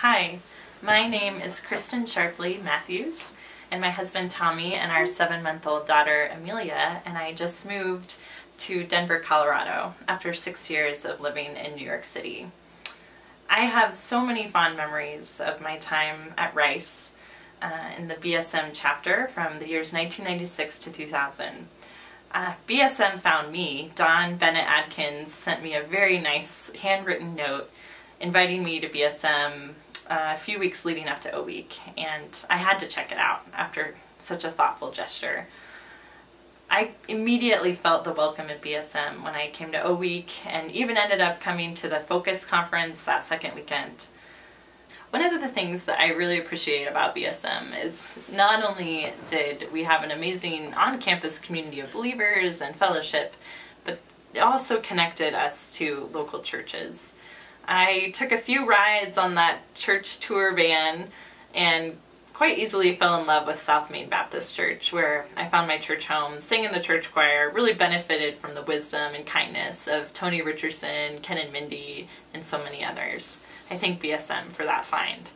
Hi, my name is Kristen Sharpley Matthews, and my husband Tommy and our 7-month-old daughter Amelia and I just moved to Denver, Colorado after 6 years of living in New York City. I have so many fond memories of my time at Rice in the BSM chapter from the years 1996 to 2000. BSM found me. Don Bennett Adkins sent me a very nice handwritten note inviting me to BSM a few weeks leading up to O Week, and I had to check it out after such a thoughtful gesture. I immediately felt the welcome at BSM when I came to O Week, and even ended up coming to the Focus conference that second weekend. One of the things that I really appreciate about BSM is not only did we have an amazing on-campus community of believers and fellowship, but it also connected us to local churches. I took a few rides on that church tour van and quite easily fell in love with South Main Baptist Church, where I found my church home, sang in the church choir, really benefited from the wisdom and kindness of Tony Richardson, Ken and Mindy, and so many others. I thank BSM for that find.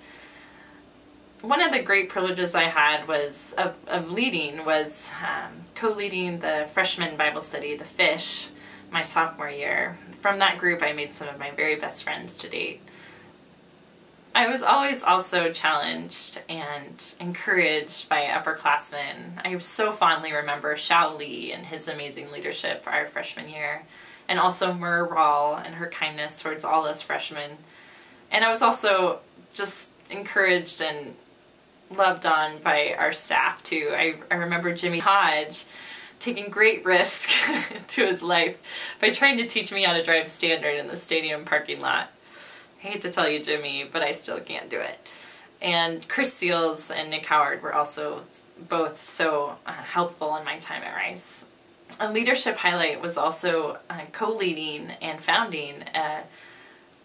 One of the great privileges I had was of leading was co-leading the freshman Bible study, The Fish, my sophomore year. From that group, I made some of my very best friends to date. I was always also challenged and encouraged by upperclassmen. I so fondly remember Shao Lee and his amazing leadership our freshman year, and also Mur Rawl and her kindness towards all us freshmen. And I was also just encouraged and loved on by our staff too. I remember Jimmy Hodge taking great risk to his life by trying to teach me how to drive standard in the stadium parking lot. I hate to tell you, Jimmy, but I still can't do it. And Chris Seals and Nick Howard were also both so helpful in my time at Rice. A leadership highlight was also co-leading and founding a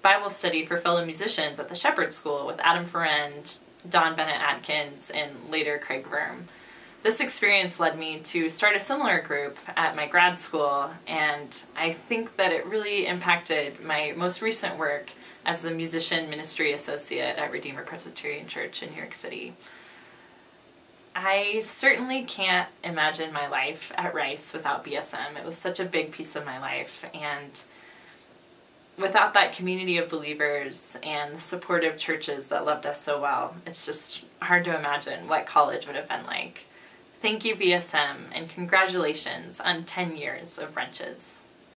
Bible study for fellow musicians at the Shepherd School with Adam Ferrand, Don Bennett Adkins, and later Craig Verm. This experience led me to start a similar group at my grad school, and I think that it really impacted my most recent work as the musician ministry associate at Redeemer Presbyterian Church in New York City. I certainly can't imagine my life at Rice without BSM. It was such a big piece of my life, and without that community of believers and the supportive churches that loved us so well, it's just hard to imagine what college would have been like. Thank you, BSM, and congratulations on 10 years of Wrenches.